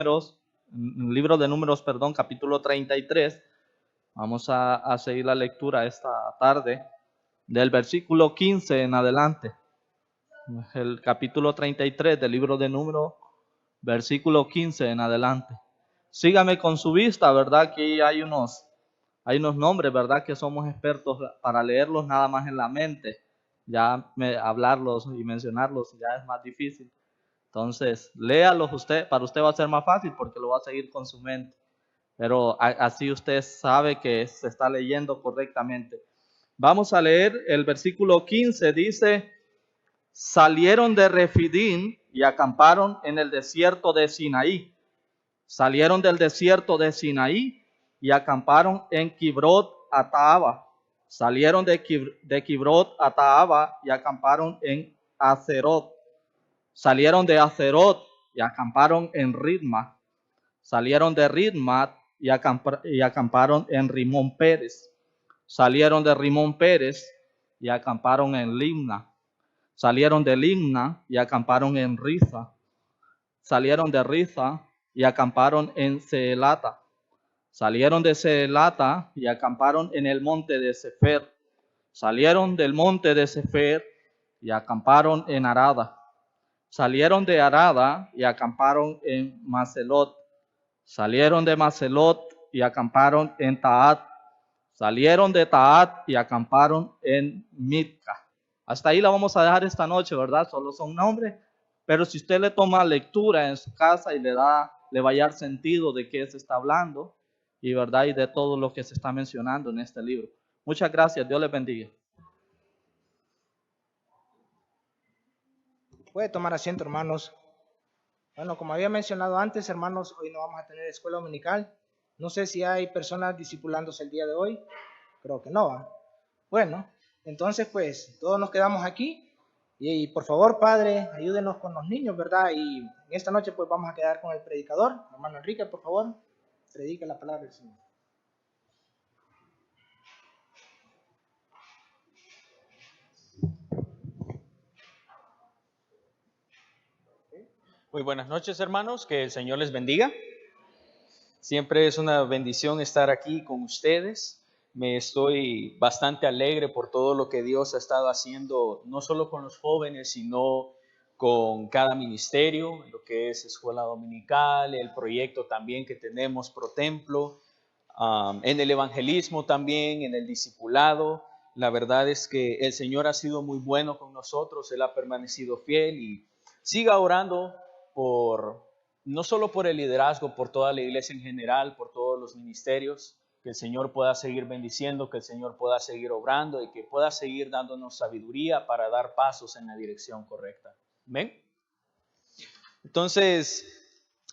libro de Números, perdón, capítulo 33. Vamos a seguir la lectura esta tarde del versículo 15 en adelante. El capítulo 33 del libro de Números, versículo 15 en adelante. Sígame con su vista, ¿verdad? Aquí hay unos nombres, ¿verdad? Que somos expertos para leerlos nada más en la mente. Ya hablarlos y mencionarlos ya es más difícil. Entonces, léalos usted, para usted va a ser más fácil porque lo va a seguir con su mente. Pero así usted sabe que se está leyendo correctamente. Vamos a leer el versículo 15, dice: salieron de Refidim y acamparon en el desierto de Sinaí. Salieron del desierto de Sinaí y acamparon en Kibrot Ataaba. Salieron de Kibrot Ataaba y acamparon en Acerot. Salieron de Acerot y acamparon en Ritma. Salieron de Ritma y acamparon en Rimón Pérez. Salieron de Rimón Pérez y acamparon en Limna. Salieron de Limna y acamparon en Riza. Salieron de Riza y acamparon en Seelata. Salieron de Seelata y acamparon en el monte de Sefer. Salieron del monte de Sefer y acamparon en Arada. Salieron de Arada y acamparon en Macelot. Salieron de Macelot y acamparon en Taat. Salieron de Taat y acamparon en Mitka. Hasta ahí la vamos a dejar esta noche, ¿verdad? Solo son nombres, pero si usted le toma lectura en su casa y le va a dar sentido de qué se está hablando y, ¿verdad? Y de todo lo que se está mencionando en este libro. Muchas gracias, Dios les bendiga. Puede tomar asiento, hermanos. Bueno, como había mencionado antes, hermanos, hoy no vamos a tener escuela dominical. No sé si hay personas discipulándose el día de hoy. Creo que no. Bueno, entonces pues todos nos quedamos aquí. Y por favor, Padre, ayúdenos con los niños, ¿verdad? Y en esta noche pues vamos a quedar con el predicador. Hermano Enrique, por favor, predique la palabra del Señor. Muy buenas noches, hermanos, que el Señor les bendiga. Siempre es una bendición estar aquí con ustedes. Me estoy bastante alegre por todo lo que Dios ha estado haciendo, no solo con los jóvenes, sino con cada ministerio, lo que es escuela dominical, el proyecto también que tenemos Pro Templo, en el evangelismo también, en el discipulado. La verdad es que el Señor ha sido muy bueno con nosotros, Él ha permanecido fiel y siga orando no solo por el liderazgo, por toda la iglesia en general, por todos los ministerios, que el Señor pueda seguir bendiciendo, que el Señor pueda seguir obrando y que pueda seguir dándonos sabiduría para dar pasos en la dirección correcta. ¿Amén? Entonces,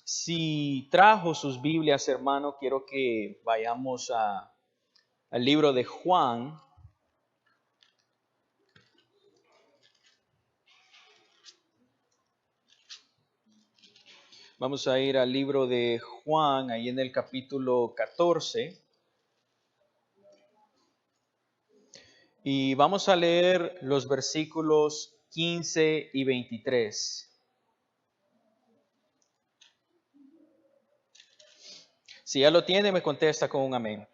si trajo sus Biblias, hermano, quiero que vayamos al libro de Juan. Vamos a ir al libro de Juan, ahí en el capítulo 14. Y vamos a leer los versículos 15 y 23. Si ya lo tiene, me contesta con un amén.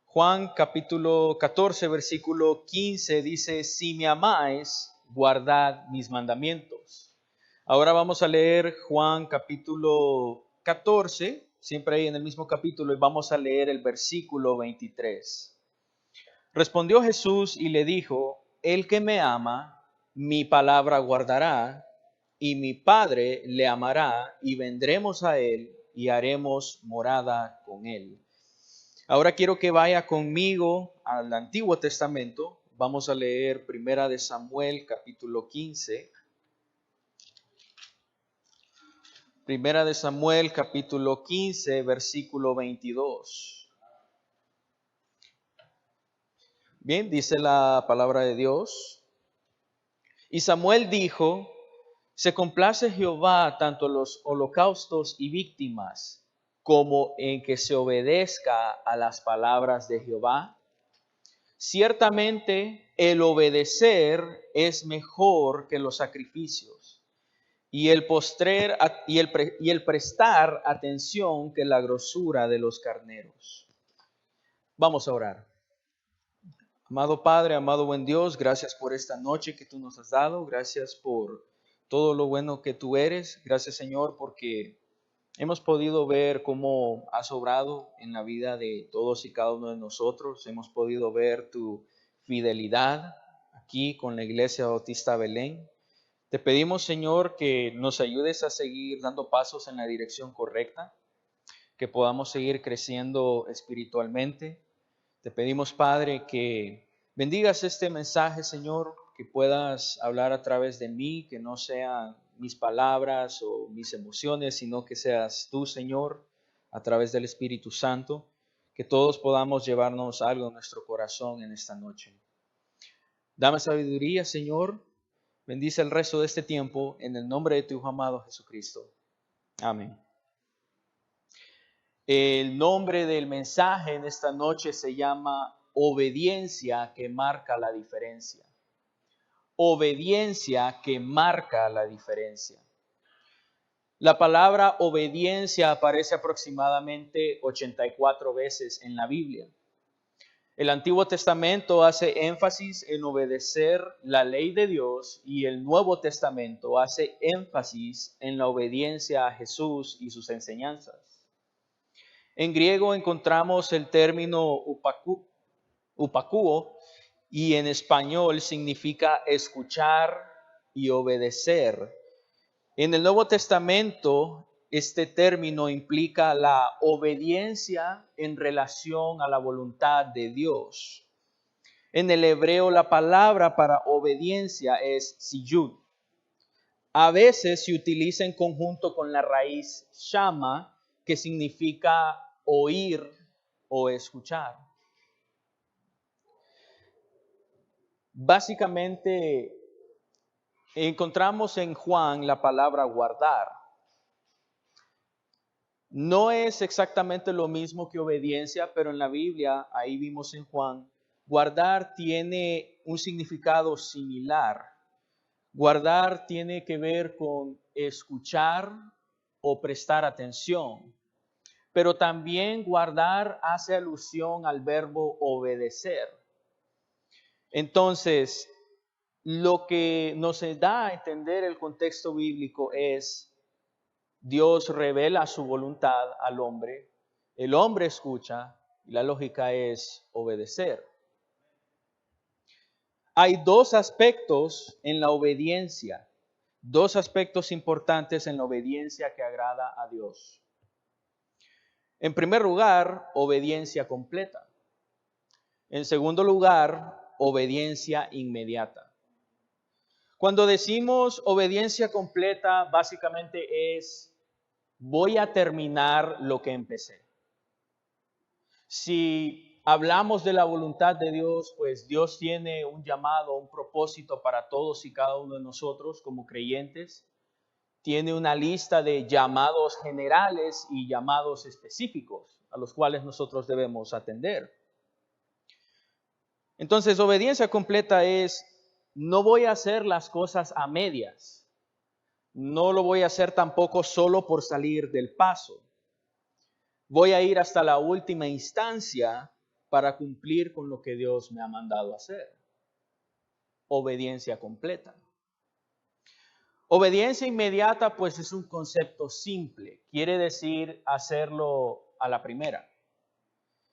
Juan capítulo 14, versículo 15 dice: si me amáis, guardad mis mandamientos. Ahora vamos a leer Juan capítulo 14, siempre ahí en el mismo capítulo, y vamos a leer el versículo 23. Respondió Jesús y le dijo: el que me ama, mi palabra guardará, y mi Padre le amará, y vendremos a él y haremos morada con él. Ahora quiero que vaya conmigo al Antiguo Testamento. Vamos a leer Primera de Samuel, capítulo 15. Primera de Samuel, capítulo 15, versículo 22. Bien, dice la palabra de Dios. Y Samuel dijo: se complace Jehová tanto en los holocaustos y víctimas, como en que se obedezca a las palabras de Jehová. Ciertamente el obedecer es mejor que los sacrificios, y el prestar atención que la grosura de los carneros. Vamos a orar. Amado Padre, amado buen Dios, gracias por esta noche que tú nos has dado, gracias por todo lo bueno que tú eres, gracias Señor porque hemos podido ver cómo has obrado en la vida de todos y cada uno de nosotros, hemos podido ver tu fidelidad aquí con la Iglesia Bautista Belén. Te pedimos Señor que nos ayudes a seguir dando pasos en la dirección correcta, que podamos seguir creciendo espiritualmente. Te pedimos, Padre, que bendigas este mensaje, Señor, que puedas hablar a través de mí, que no sean mis palabras o mis emociones, sino que seas tú, Señor, a través del Espíritu Santo, que todos podamos llevarnos algo en nuestro corazón en esta noche. Dame sabiduría, Señor. Bendice el resto de este tiempo en el nombre de tu Hijo amado Jesucristo. Amén. El nombre del mensaje en esta noche se llama Obediencia que marca la diferencia. Obediencia que marca la diferencia. La palabra obediencia aparece aproximadamente 84 veces en la Biblia. El Antiguo Testamento hace énfasis en obedecer la ley de Dios y el Nuevo Testamento hace énfasis en la obediencia a Jesús y sus enseñanzas. En griego encontramos el término upakuo y en español significa escuchar y obedecer. En el Nuevo Testamento este término implica la obediencia en relación a la voluntad de Dios. En el hebreo la palabra para obediencia es siyud. A veces se utiliza en conjunto con la raíz shama, que significa oír o escuchar. Básicamente, encontramos en Juan la palabra guardar. No es exactamente lo mismo que obediencia, pero en la Biblia, ahí vimos en Juan, guardar tiene un significado similar. Guardar tiene que ver con escuchar o prestar atención. Pero también guardar hace alusión al verbo obedecer. Entonces, lo que nos da a entender el contexto bíblico es Dios revela su voluntad al hombre, el hombre escucha y la lógica es obedecer. Hay dos aspectos en la obediencia, dos aspectos importantes en la obediencia que agrada a Dios. En primer lugar, obediencia completa. En segundo lugar, obediencia inmediata. Cuando decimos obediencia completa, básicamente es voy a terminar lo que empecé. Si hablamos de la voluntad de Dios, pues Dios tiene un llamado, un propósito para todos y cada uno de nosotros como creyentes. Tiene una lista de llamados generales y llamados específicos a los cuales nosotros debemos atender. Entonces, obediencia completa es, no voy a hacer las cosas a medias. No lo voy a hacer tampoco solo por salir del paso. Voy a ir hasta la última instancia para cumplir con lo que Dios me ha mandado hacer. Obediencia completa. Obediencia inmediata, pues es un concepto simple. Quiere decir hacerlo a la primera.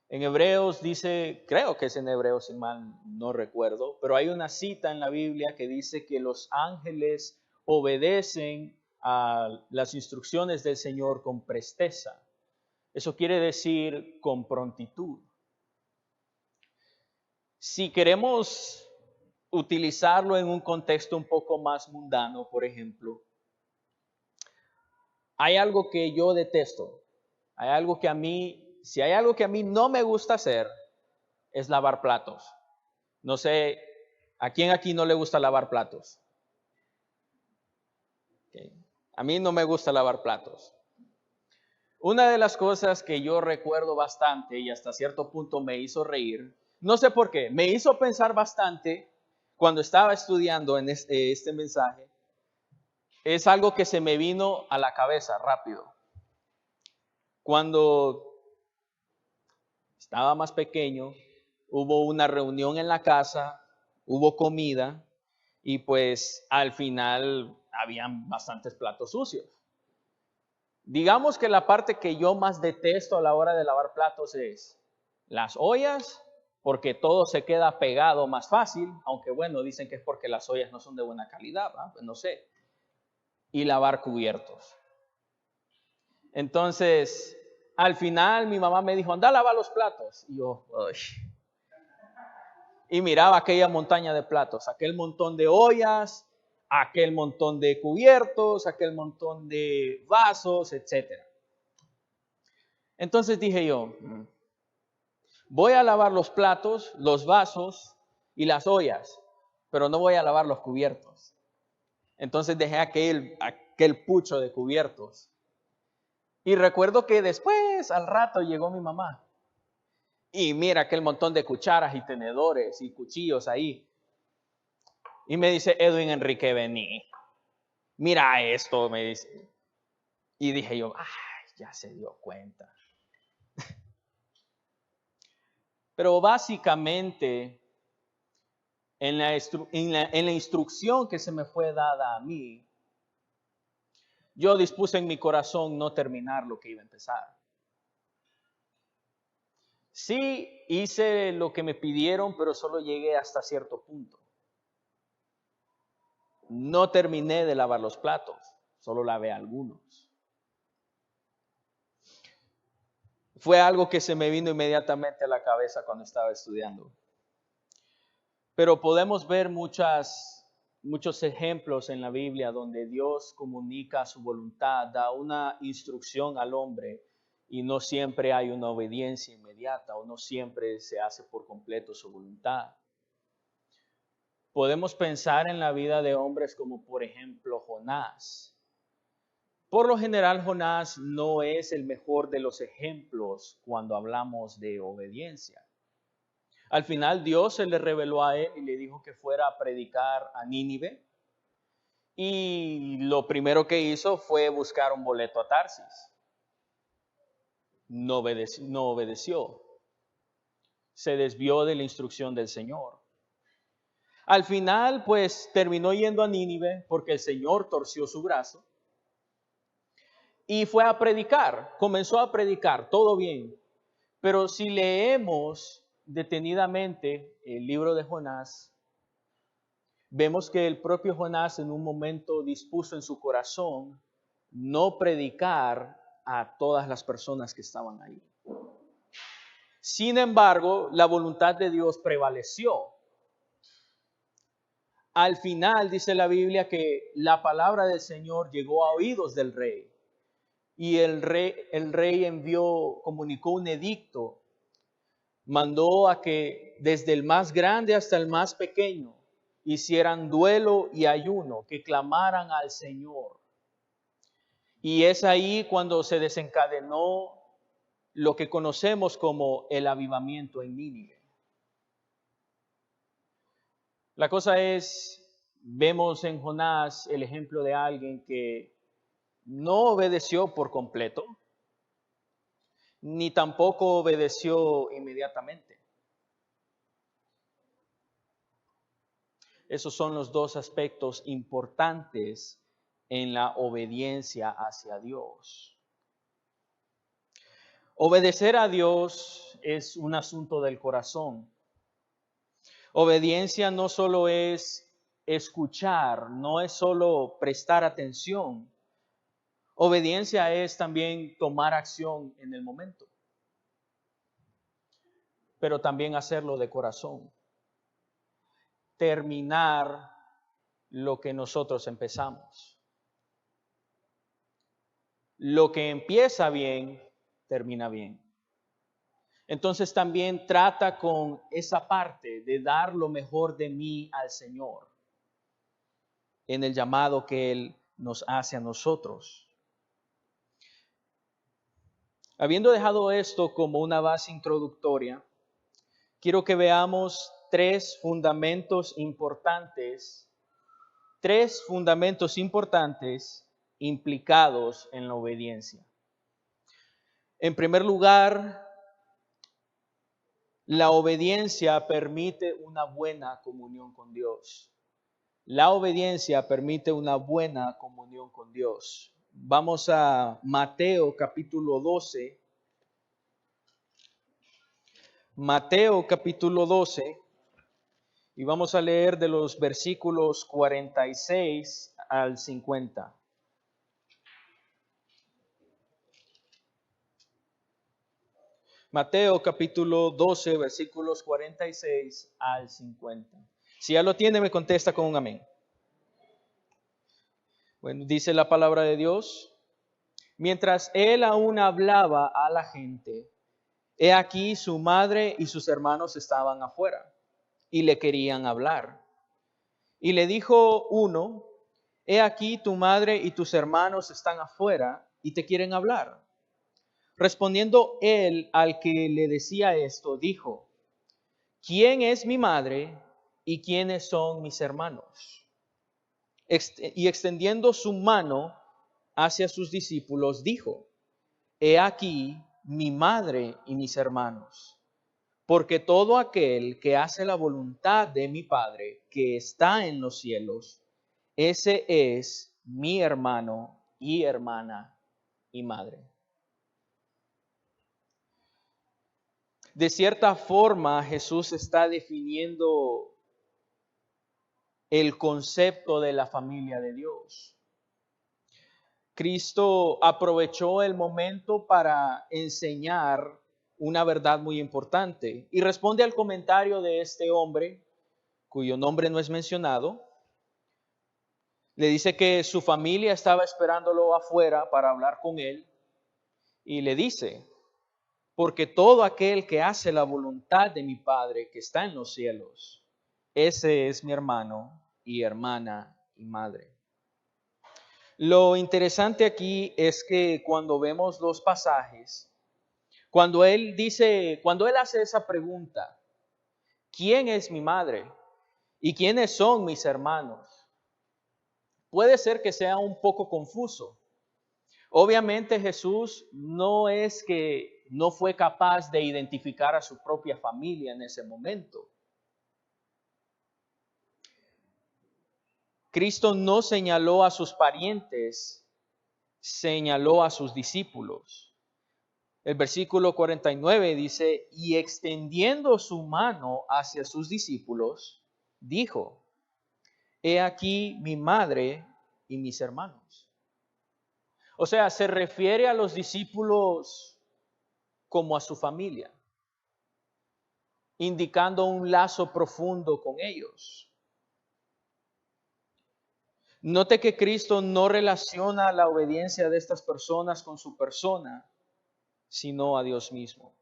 En Hebreos dice, creo que es en Hebreos, si mal no recuerdo, pero hay una cita en la Biblia que dice que los ángeles obedecen a las instrucciones del Señor con presteza. Eso quiere decir con prontitud. Si queremos utilizarlo en un contexto un poco más mundano, por ejemplo, hay algo que yo detesto. Hay algo que a mí, si hay algo que a mí no me gusta hacer, es lavar platos. No sé, ¿a quién aquí no le gusta lavar platos? Okay. A mí no me gusta lavar platos. Una de las cosas que yo recuerdo bastante y hasta cierto punto me hizo reír, no sé por qué, me hizo pensar bastante cuando estaba estudiando en este mensaje, es algo que se me vino a la cabeza rápido. Cuando estaba más pequeño, hubo una reunión en la casa, hubo comida y pues al final habían bastantes platos sucios. Digamos que la parte que yo más detesto a la hora de lavar platos es las ollas, porque todo se queda pegado más fácil, aunque bueno, dicen que es porque las ollas no son de buena calidad, ¿verdad? Pues no sé. Y lavar cubiertos. Entonces, al final mi mamá me dijo, anda a lavar los platos. Y yo, uy. Y miraba aquella montaña de platos, aquel montón de ollas, aquel montón de cubiertos, aquel montón de vasos, etc. Entonces dije yo, voy a lavar los platos, los vasos y las ollas, pero no voy a lavar los cubiertos. Entonces dejé aquel pucho de cubiertos. Y recuerdo que después, al rato, llegó mi mamá. Y mira aquel montón de cucharas y tenedores y cuchillos ahí. Y me dice, Edwin Enrique, vení. Mira esto, me dice. Y dije yo, ay, ya se dio cuenta. Pero básicamente, en la instrucción que se me fue dada a mí, yo dispuse en mi corazón no terminar lo que iba a empezar. Sí, hice lo que me pidieron, pero solo llegué hasta cierto punto. No terminé de lavar los platos, solo lavé algunos. Fue algo que se me vino inmediatamente a la cabeza cuando estaba estudiando. Pero podemos ver muchos ejemplos en la Biblia donde Dios comunica su voluntad, da una instrucción al hombre y no siempre hay una obediencia inmediata o no siempre se hace por completo su voluntad. Podemos pensar en la vida de hombres como por ejemplo Jonás. Por lo general, Jonás no es el mejor de los ejemplos cuando hablamos de obediencia. Al final, Dios se le reveló a él y le dijo que fuera a predicar a Nínive. Y lo primero que hizo fue buscar un boleto a Tarsis. No obedeció. Se desvió de la instrucción del Señor. Al final, pues, terminó yendo a Nínive porque el Señor torció su brazo. Y fue a predicar, comenzó a predicar, todo bien. Pero si leemos detenidamente el libro de Jonás, vemos que el propio Jonás en un momento dispuso en su corazón no predicar a todas las personas que estaban ahí. Sin embargo, la voluntad de Dios prevaleció. Al final dice la Biblia que la palabra del Señor llegó a oídos del rey. Y el rey comunicó un edicto, mandó a que desde el más grande hasta el más pequeño hicieran duelo y ayuno, que clamaran al Señor. Y es ahí cuando se desencadenó lo que conocemos como el avivamiento en Nínive. La cosa es, vemos en Jonás el ejemplo de alguien que no obedeció por completo, ni tampoco obedeció inmediatamente. Esos son los dos aspectos importantes en la obediencia hacia Dios. Obedecer a Dios es un asunto del corazón. Obediencia no solo es escuchar, no es solo prestar atención. Obediencia es también tomar acción en el momento, pero también hacerlo de corazón. Terminar lo que nosotros empezamos. Lo que empieza bien, termina bien. Entonces también trata con esa parte de dar lo mejor de mí al Señor en el llamado que Él nos hace a nosotros. Habiendo dejado esto como una base introductoria, quiero que veamos 3 fundamentos importantes tres fundamentos importantes implicados en la obediencia. En primer lugar, la obediencia permite una buena comunión con Dios. La obediencia permite una buena comunión con Dios. Vamos a Mateo capítulo 12. Mateo capítulo 12. Y vamos a leer de los versículos 46 al 50. Mateo capítulo 12, versículos 46 al 50. Si ya lo tiene, me contesta con un amén. Bueno, dice la palabra de Dios. Mientras él aún hablaba a la gente, he aquí su madre y sus hermanos estaban afuera y le querían hablar. Y le dijo uno, he aquí tu madre y tus hermanos están afuera y te quieren hablar. Respondiendo él al que le decía esto, dijo, ¿quién es mi madre y quiénes son mis hermanos? Y extendiendo su mano hacia sus discípulos, dijo, he aquí mi madre y mis hermanos, porque todo aquel que hace la voluntad de mi Padre que está en los cielos, ese es mi hermano y hermana y madre. De cierta forma, Jesús está definiendo el concepto de la familia de Dios. Cristo aprovechó el momento para enseñar una verdad muy importante y responde al comentario de este hombre, cuyo nombre no es mencionado. Le dice que su familia estaba esperándolo afuera para hablar con él y le dice, porque todo aquel que hace la voluntad de mi Padre que está en los cielos, ese es mi hermano y hermana y madre. Lo interesante aquí es que cuando vemos los pasajes, cuando él hace esa pregunta, ¿quién es mi madre? ¿Y quiénes son mis hermanos? Puede ser que sea un poco confuso. Obviamente Jesús no es que no fue capaz de identificar a su propia familia en ese momento. Cristo no señaló a sus parientes, señaló a sus discípulos. El versículo 49 dice, y extendiendo su mano hacia sus discípulos, dijo, he aquí mi madre y mis hermanos. O sea, se refiere a los discípulos como a su familia, indicando un lazo profundo con ellos. Note que Cristo no relaciona la obediencia de estas personas con su persona, sino a Dios mismo.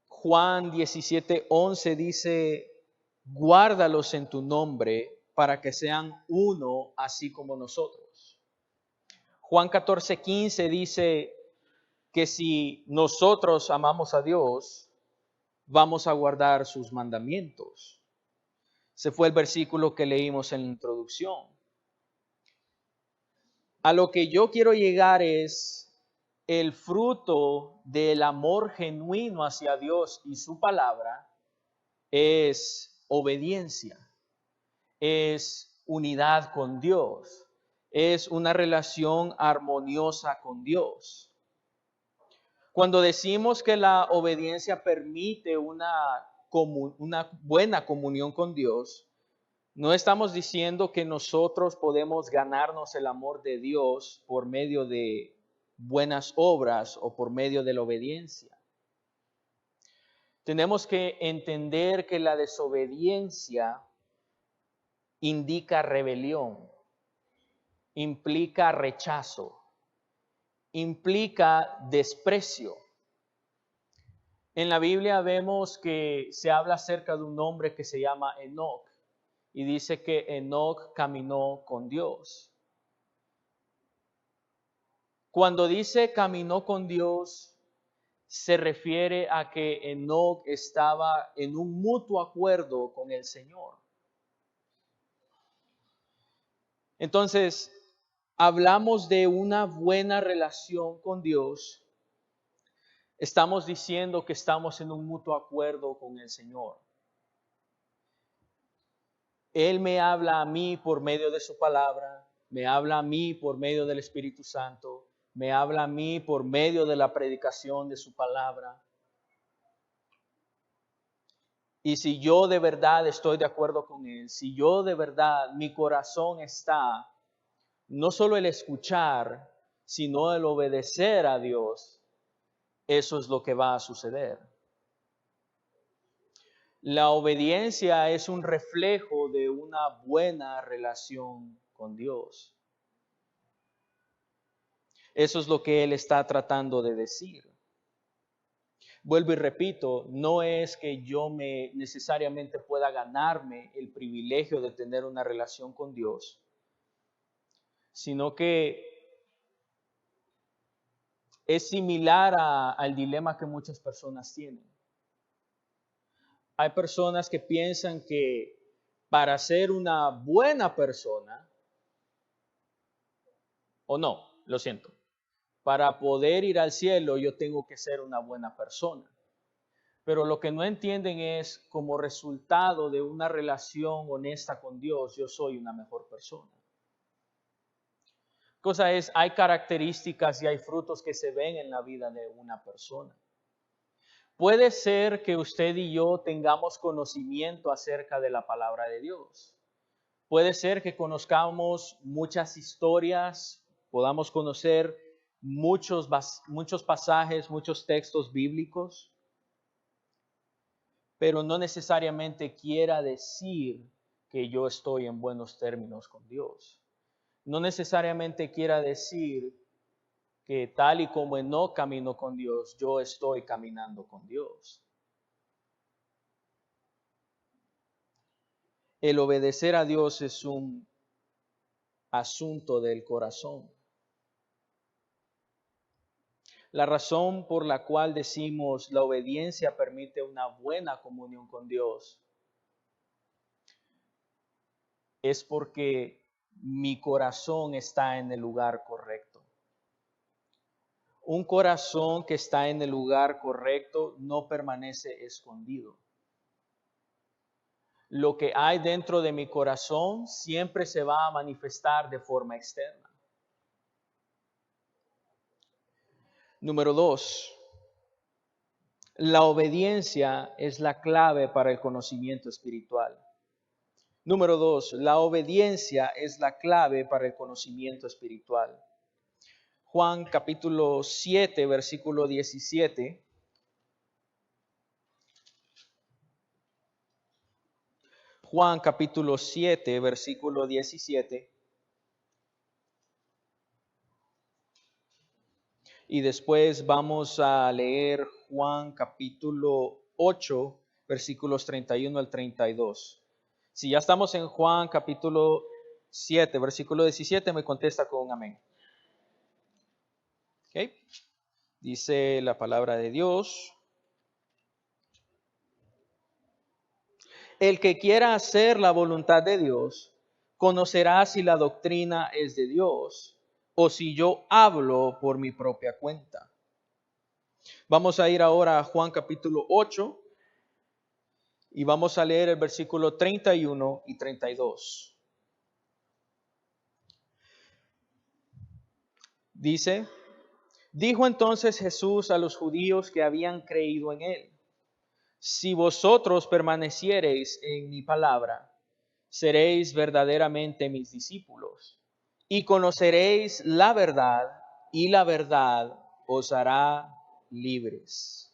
Juan 17:11 dice, guárdalos en tu nombre para que sean uno así como nosotros. Juan 14:15 dice que si nosotros amamos a Dios, vamos a guardar sus mandamientos. Ese fue el versículo que leímos en la introducción. A lo que yo quiero llegar es el fruto del amor genuino hacia Dios y su palabra es obediencia, es unidad con Dios, es una relación armoniosa con Dios. Cuando decimos que la obediencia permite una buena comunión con Dios, no estamos diciendo que nosotros podemos ganarnos el amor de Dios por medio de buenas obras o por medio de la obediencia. Tenemos que entender que la desobediencia indica rebelión, implica rechazo, implica desprecio. En la Biblia vemos que se habla acerca de un hombre que se llama Enoc y dice que Enoc caminó con Dios. Cuando dice caminó con Dios, se refiere a que Enoc estaba en un mutuo acuerdo con el Señor. Entonces, hablamos de una buena relación con Dios. Estamos diciendo que estamos en un mutuo acuerdo con el Señor. Él me habla a mí por medio de su palabra, me habla a mí por medio del Espíritu Santo, me habla a mí por medio de la predicación de su palabra. Y si yo de verdad estoy de acuerdo con Él, si yo de verdad, mi corazón está, no solo el escuchar, sino el obedecer a Dios, eso es lo que va a suceder. La obediencia es un reflejo de una buena relación con Dios. Eso es lo que Él está tratando de decir. Vuelvo y repito, no es que yo necesariamente pueda ganarme el privilegio de tener una relación con Dios, sino que es similar al dilema que muchas personas tienen. Hay personas que piensan que para ser una buena persona, o no, lo siento, para poder ir al cielo yo tengo que ser una buena persona. Pero lo que no entienden es, como resultado de una relación honesta con Dios, yo soy una mejor persona. Cosa es, hay características y hay frutos que se ven en la vida de una persona. Puede ser que usted y yo tengamos conocimiento acerca de la palabra de Dios. Puede ser que conozcamos muchas historias, podamos conocer muchos pasajes, muchos textos bíblicos, pero no necesariamente quiera decir que yo estoy en buenos términos con Dios. No necesariamente quiera decir que tal y como no camino con Dios, yo estoy caminando con Dios. El obedecer a Dios es un asunto del corazón. La razón por la cual decimos la obediencia permite una buena comunión con Dios es porque mi corazón está en el lugar correcto. Un corazón que está en el lugar correcto no permanece escondido. Lo que hay dentro de mi corazón siempre se va a manifestar de forma externa. Número 2. La obediencia es la clave para el conocimiento espiritual. Número 2. La obediencia es la clave para el conocimiento espiritual. Juan capítulo 7, versículo 17. Juan capítulo 7, versículo 17. Y después vamos a leer Juan capítulo 8, versículos 31 al 32. Si ya estamos en Juan capítulo 7, versículo 17, me contesta con un amén. ¿Okay? Dice la palabra de Dios: el que quiera hacer la voluntad de Dios, conocerá si la doctrina es de Dios o si yo hablo por mi propia cuenta. Vamos a ir ahora a Juan capítulo 8 y vamos a leer el versículo 31 y 32. Dice: dijo entonces Jesús a los judíos que habían creído en él: si vosotros permaneciereis en mi palabra, seréis verdaderamente mis discípulos, y conoceréis la verdad, y la verdad os hará libres.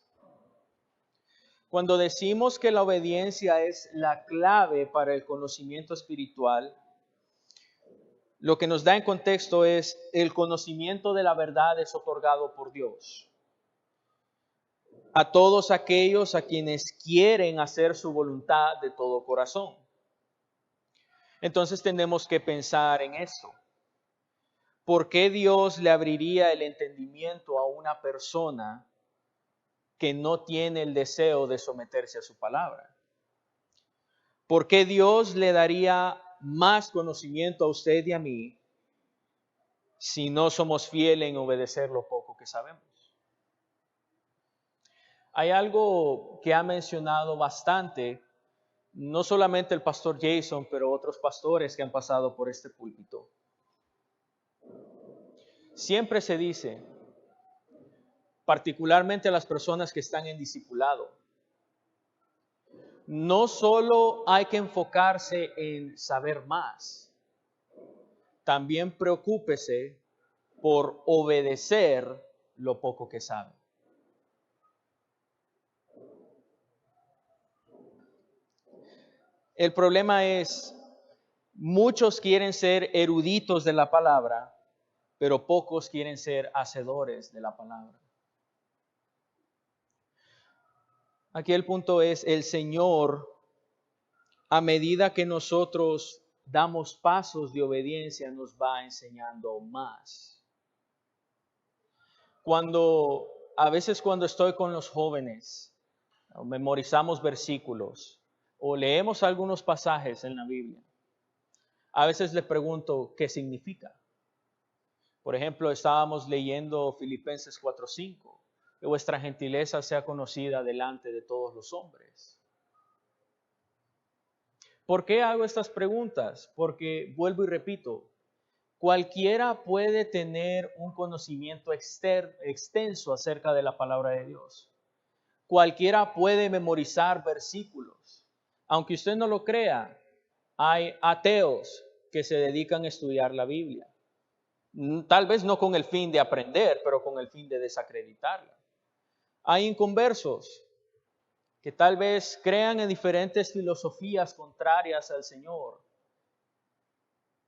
Cuando decimos que la obediencia es la clave para el conocimiento espiritual, lo que nos da en contexto es el conocimiento de la verdad es otorgado por Dios a todos aquellos a quienes quieren hacer su voluntad de todo corazón. Entonces tenemos que pensar en esto. ¿Por qué Dios le abriría el entendimiento a una persona que no tiene el deseo de someterse a su palabra? ¿Por qué Dios le daría más conocimiento a usted y a mí si no somos fieles en obedecer lo poco que sabemos. Hay algo que ha mencionado bastante, no solamente el pastor Jason, pero otros pastores que han pasado por este púlpito. Siempre se dice, particularmente a las personas que están en discipulado, no solo hay que enfocarse en saber más, también preocúpese por obedecer lo poco que sabe. El problema es, muchos quieren ser eruditos de la palabra, pero pocos quieren ser hacedores de la palabra. Aquí el punto es, el Señor, a medida que nosotros damos pasos de obediencia, nos va enseñando más. A veces cuando estoy con los jóvenes, memorizamos versículos o leemos algunos pasajes en la Biblia, a veces les pregunto qué significa. Por ejemplo, estábamos leyendo Filipenses 4:5, que vuestra gentileza sea conocida delante de todos los hombres. ¿Por qué hago estas preguntas? Porque, vuelvo y repito, cualquiera puede tener un conocimiento extenso acerca de la palabra de Dios. Cualquiera puede memorizar versículos. Aunque usted no lo crea, hay ateos que se dedican a estudiar la Biblia. Tal vez no con el fin de aprender, pero con el fin de desacreditarla. Hay inconversos que tal vez crean en diferentes filosofías contrarias al Señor,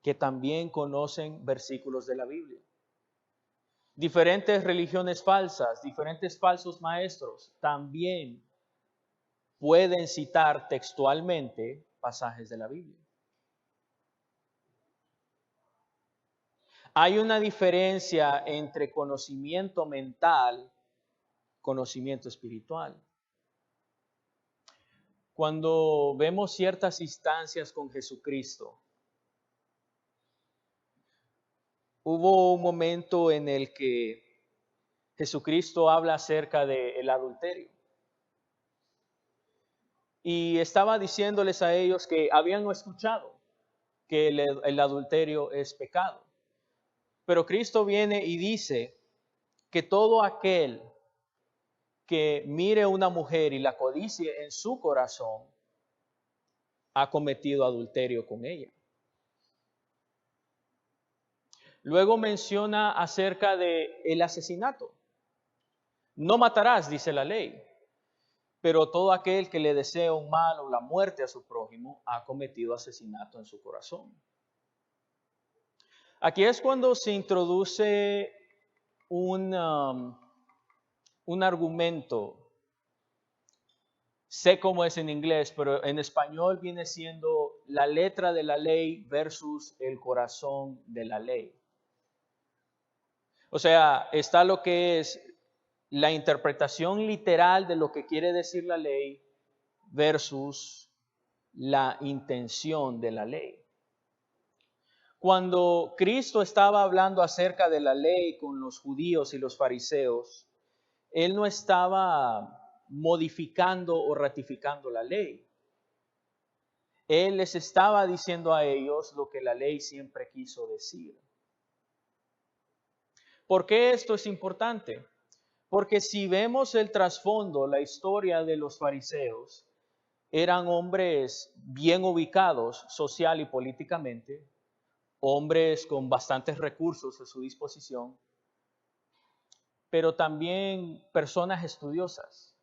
que también conocen versículos de la Biblia. Diferentes religiones falsas, diferentes falsos maestros también pueden citar textualmente pasajes de la Biblia. Hay una diferencia entre conocimiento mental y conocimiento espiritual. Cuando vemos ciertas instancias con Jesucristo, hubo un momento en el que Jesucristo habla acerca del adulterio. Y estaba diciéndoles a ellos que habían escuchado que el adulterio es pecado. Pero Cristo viene y dice que todo aquel que mire a una mujer y la codicie en su corazón, ha cometido adulterio con ella. Luego menciona acerca del asesinato. No matarás, dice la ley, pero todo aquel que le desea un mal o la muerte a su prójimo ha cometido asesinato en su corazón. Aquí es cuando se introduce un argumento. Sé cómo es en inglés, pero en español viene siendo la letra de la ley versus el corazón de la ley. O sea, está lo que es la interpretación literal de lo que quiere decir la ley versus la intención de la ley. Cuando Cristo estaba hablando acerca de la ley con los judíos y los fariseos, Él no estaba modificando o ratificando la ley. Él les estaba diciendo a ellos lo que la ley siempre quiso decir. ¿Por qué esto es importante? Porque si vemos el trasfondo, la historia de los fariseos, eran hombres bien ubicados social y políticamente, hombres con bastantes recursos a su disposición, pero también personas estudiosas,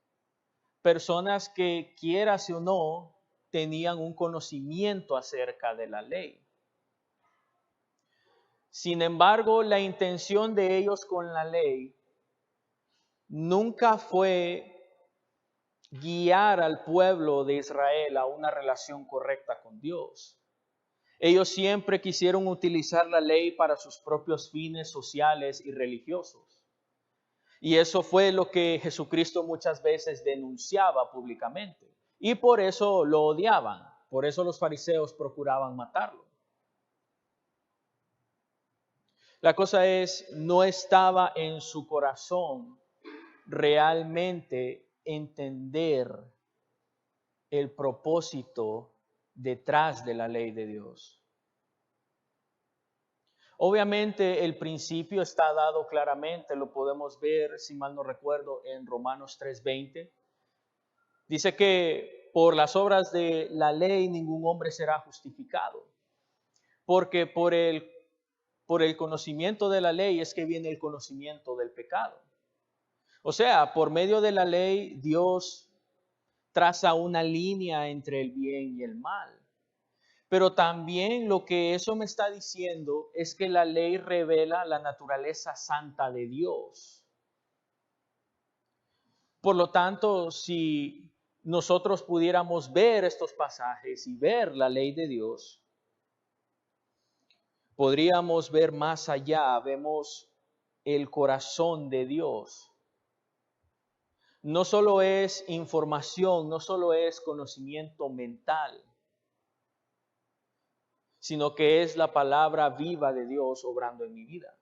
personas que, quieras o no, tenían un conocimiento acerca de la ley. Sin embargo, la intención de ellos con la ley nunca fue guiar al pueblo de Israel a una relación correcta con Dios. Ellos siempre quisieron utilizar la ley para sus propios fines sociales y religiosos. Y eso fue lo que Jesucristo muchas veces denunciaba públicamente. Y por eso lo odiaban. Por eso los fariseos procuraban matarlo. La cosa es, no estaba en su corazón realmente entender el propósito detrás de la ley de Dios. Obviamente el principio está dado claramente, lo podemos ver, si mal no recuerdo, en Romanos 3:20. Dice que por las obras de la ley ningún hombre será justificado, porque por el conocimiento de la ley es que viene el conocimiento del pecado. O sea, por medio de la ley Dios traza una línea entre el bien y el mal. Pero también lo que eso me está diciendo es que la ley revela la naturaleza santa de Dios. Por lo tanto, si nosotros pudiéramos ver estos pasajes y ver la ley de Dios, podríamos ver más allá, vemos el corazón de Dios. No solo es información, no solo es conocimiento mental, sino que es la palabra viva de Dios obrando en mi vida.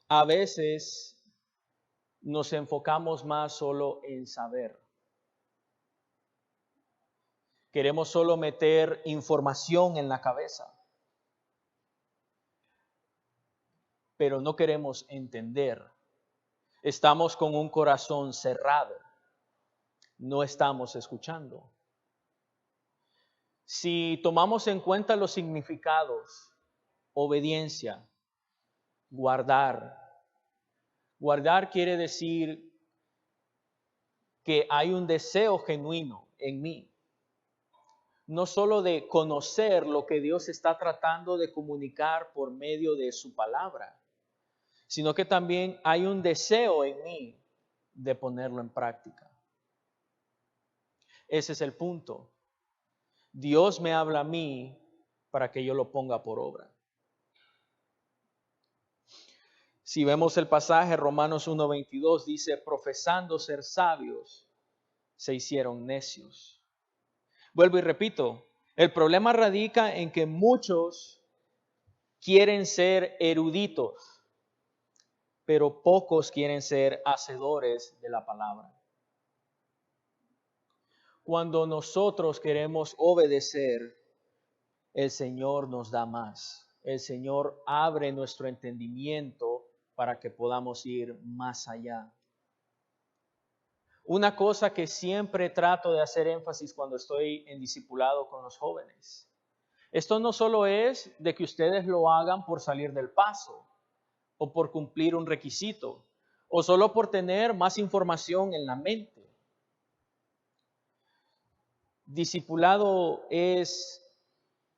A veces nos enfocamos más solo en saber. Queremos solo meter información en la cabeza, pero no queremos entender. Estamos con un corazón cerrado, no estamos escuchando. Si tomamos en cuenta los significados, obediencia, guardar. Guardar quiere decir que hay un deseo genuino en mí. No solo de conocer lo que Dios está tratando de comunicar por medio de su palabra, sino que también hay un deseo en mí de ponerlo en práctica. Ese es el punto. Dios me habla a mí para que yo lo ponga por obra. Si vemos el pasaje, Romanos 1:22 dice, profesando ser sabios, se hicieron necios. Vuelvo y repito, el problema radica en que muchos quieren ser eruditos, pero pocos quieren ser hacedores de la palabra. Cuando nosotros queremos obedecer, el Señor nos da más. El Señor abre nuestro entendimiento para que podamos ir más allá. Una cosa que siempre trato de hacer énfasis cuando estoy en discipulado con los jóvenes. Esto no solo es de que ustedes lo hagan por salir del paso o por cumplir un requisito o solo por tener más información en la mente. Discipulado es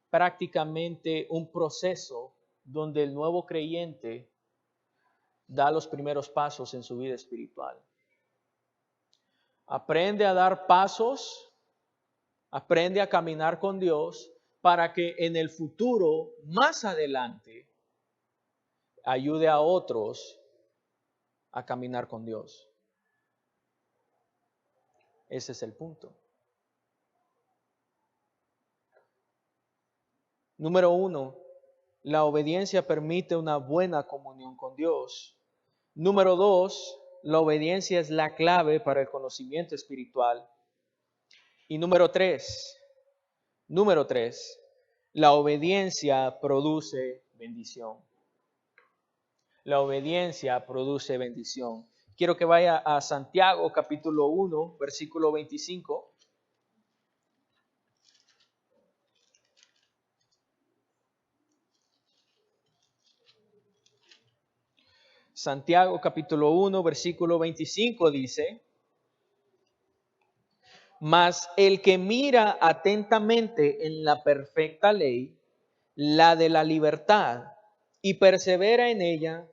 prácticamente un proceso donde el nuevo creyente da los primeros pasos en su vida espiritual. Aprende a dar pasos, aprende a caminar con Dios para que en el futuro, más adelante, ayude a otros a caminar con Dios. Ese es el punto. Número 1, la obediencia permite una buena comunión con Dios. Número 2, la obediencia es la clave para el conocimiento espiritual. Y número 3, la obediencia produce bendición. La obediencia produce bendición. Quiero que vaya a Santiago capítulo 1, versículo 25. Santiago capítulo 1, versículo 25 dice, mas el que mira atentamente en la perfecta ley, la de la libertad, y persevera en ella,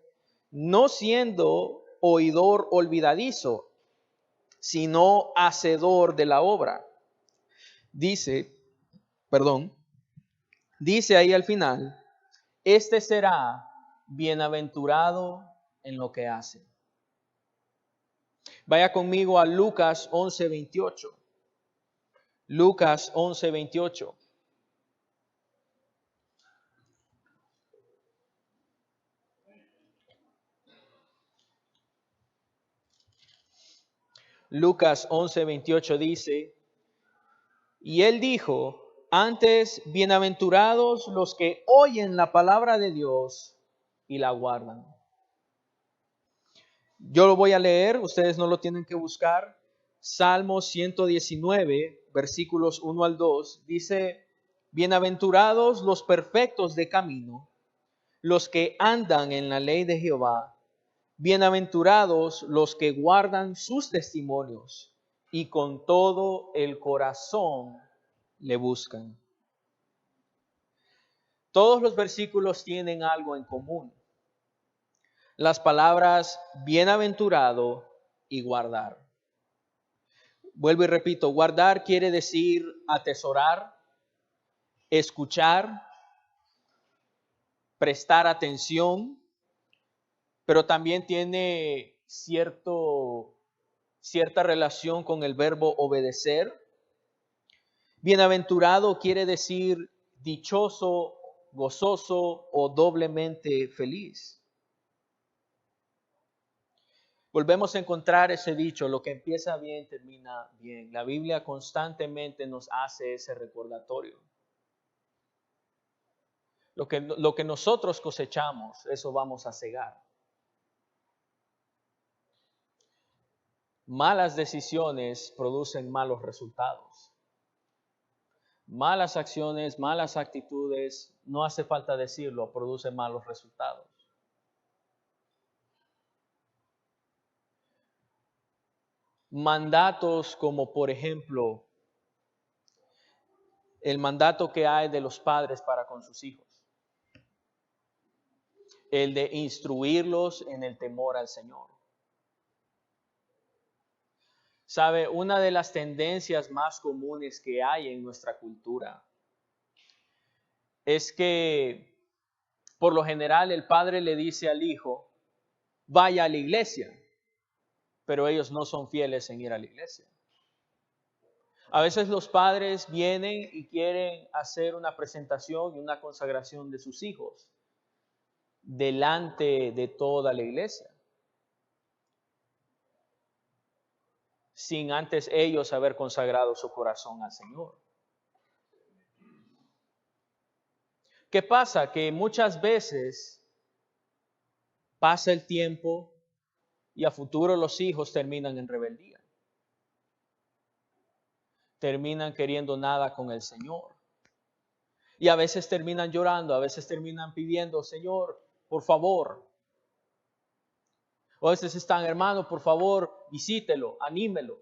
no siendo oidor olvidadizo, sino hacedor de la obra. Dice ahí al final, este será bienaventurado en lo que hace. Vaya conmigo a Lucas 11:28. Lucas 11:28. Lucas 11:28 dice, y él dijo, antes bienaventurados los que oyen la palabra de Dios y la guardan. Yo lo voy a leer, ustedes no lo tienen que buscar. Salmo 119, versículos 1 al 2, dice, bienaventurados los perfectos de camino, los que andan en la ley de Jehová. Bienaventurados los que guardan sus testimonios y con todo el corazón le buscan. Todos los versículos tienen algo en común. Las palabras bienaventurado y guardar. Vuelvo y repito, guardar quiere decir atesorar, escuchar, prestar atención, pero también tiene cierta relación con el verbo obedecer. Bienaventurado quiere decir dichoso, gozoso o doblemente feliz. Volvemos a encontrar ese dicho, lo que empieza bien termina bien. La Biblia constantemente nos hace ese recordatorio. Lo que nosotros cosechamos, eso vamos a cegar. Malas decisiones producen malos resultados. Malas acciones, malas actitudes, no hace falta decirlo, producen malos resultados. Mandatos como, por ejemplo, el mandato que hay de los padres para con sus hijos. El de instruirlos en el temor al Señor. Sabe, una de las tendencias más comunes que hay en nuestra cultura es que, por lo general, el padre le dice al hijo, vaya a la iglesia, pero ellos no son fieles en ir a la iglesia. A veces los padres vienen y quieren hacer una presentación y una consagración de sus hijos delante de toda la iglesia, sin antes ellos haber consagrado su corazón al Señor. ¿Qué pasa? Que muchas veces pasa el tiempo y a futuro los hijos terminan en rebeldía. Terminan queriendo nada con el Señor. Y a veces terminan llorando, a veces terminan pidiendo, Señor, por favor. O a veces están, hermano, por favor, visítelo, anímelo.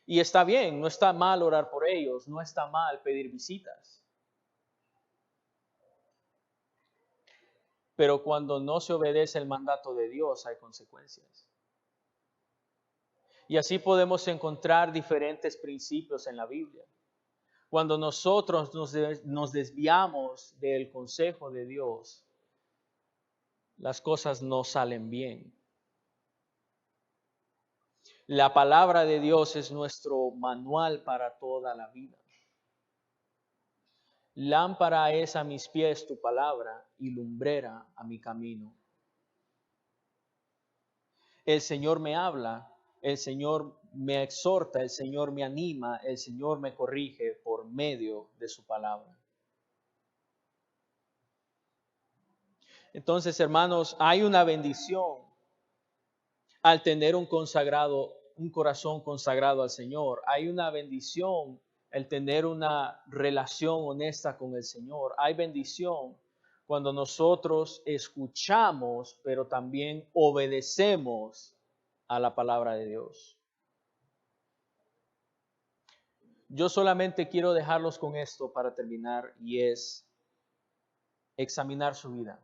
Y está bien, no está mal orar por ellos, no está mal pedir visitas. Pero cuando no se obedece el mandato de Dios hay consecuencias. Y así podemos encontrar diferentes principios en la Biblia. Cuando nosotros nos desviamos del consejo de Dios, las cosas no salen bien. La palabra de Dios es nuestro manual para toda la vida. Lámpara es a mis pies tu palabra y lumbrera a mi camino. El Señor me habla, el Señor me exhorta, el Señor me anima, el Señor me corrige por medio de su palabra. Entonces, hermanos, hay una bendición al tener un corazón consagrado al Señor. Hay una bendición al tener una relación honesta con el Señor. Hay bendición cuando nosotros escuchamos, pero también obedecemos a la palabra de Dios. Yo solamente quiero dejarlos con esto para terminar, y es examinar su vida.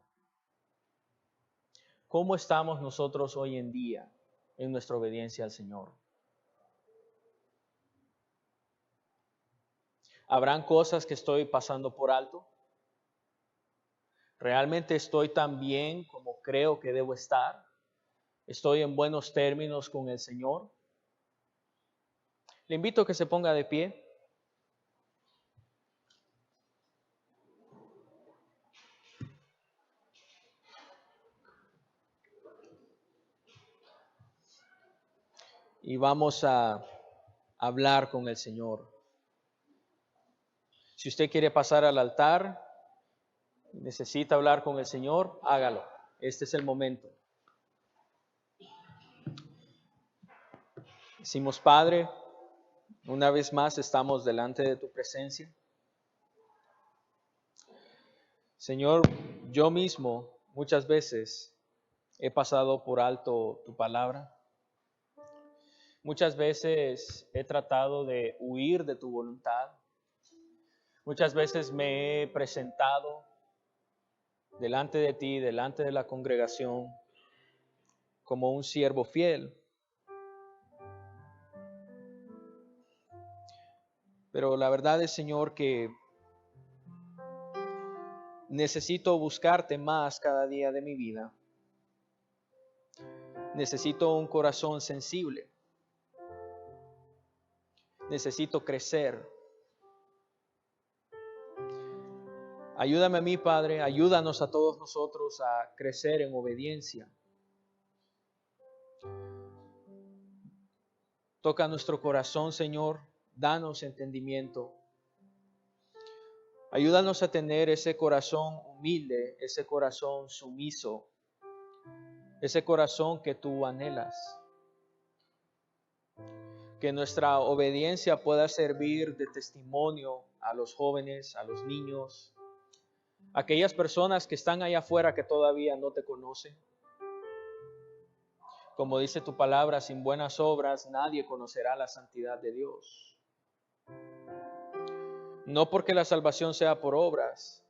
¿Cómo estamos nosotros hoy en día en nuestra obediencia al Señor? ¿Habrán cosas que estoy pasando por alto? ¿Realmente estoy tan bien como creo que debo estar? ¿Estoy en buenos términos con el Señor? Le invito a que se ponga de pie. y vamos a hablar con el Señor. Si usted quiere pasar al altar, necesita hablar con el Señor, hágalo. Este es el momento. Decimos, Padre, una vez más estamos delante de tu presencia. Señor, yo mismo muchas veces he pasado por alto tu palabra. Muchas veces he tratado de huir de tu voluntad. Muchas veces me he presentado delante de ti, delante de la congregación, como un siervo fiel. Pero la verdad es, Señor, que necesito buscarte más cada día de mi vida. Necesito un corazón sensible. Necesito crecer. Ayúdame a mí, Padre, ayúdanos a todos nosotros a crecer en obediencia. Toca nuestro corazón, Señor, danos entendimiento. Ayúdanos a tener ese corazón humilde, ese corazón sumiso, ese corazón que tú anhelas. Que nuestra obediencia pueda servir de testimonio a los jóvenes, a los niños, a aquellas personas que están allá afuera que todavía no te conocen. Como dice tu palabra, sin buenas obras nadie conocerá la santidad de Dios. No porque la salvación sea por obras,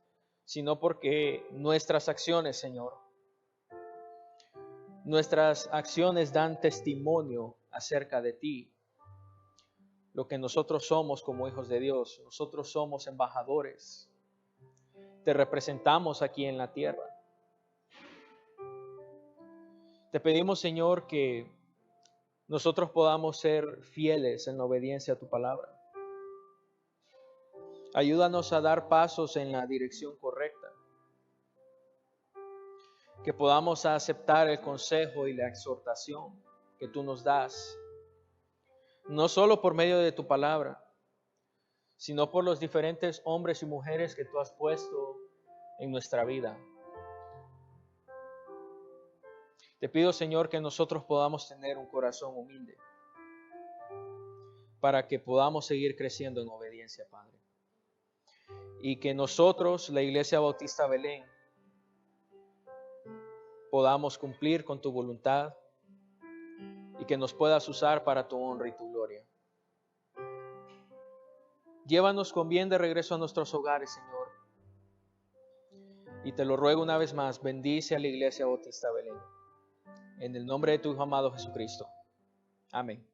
sino porque nuestras acciones, Señor, nuestras acciones dan testimonio acerca de ti. Lo que nosotros somos como hijos de Dios, nosotros somos embajadores. Te representamos aquí en la tierra. Te pedimos, Señor, que nosotros podamos ser fieles en la obediencia a tu palabra. Ayúdanos a dar pasos en la dirección correcta. Que podamos aceptar el consejo y la exhortación que tú nos das. No solo por medio de tu palabra, sino por los diferentes hombres y mujeres que tú has puesto en nuestra vida. Te pido, Señor, que nosotros podamos tener un corazón humilde para que podamos seguir creciendo en obediencia, Padre. Y que nosotros, la Iglesia Bautista Belén, podamos cumplir con tu voluntad y que nos puedas usar para tu honra y tu gloria. Llévanos con bien de regreso a nuestros hogares, Señor. Y te lo ruego una vez más, bendice a la Iglesia Bautista Belén. En el nombre de tu Hijo amado Jesucristo. Amén.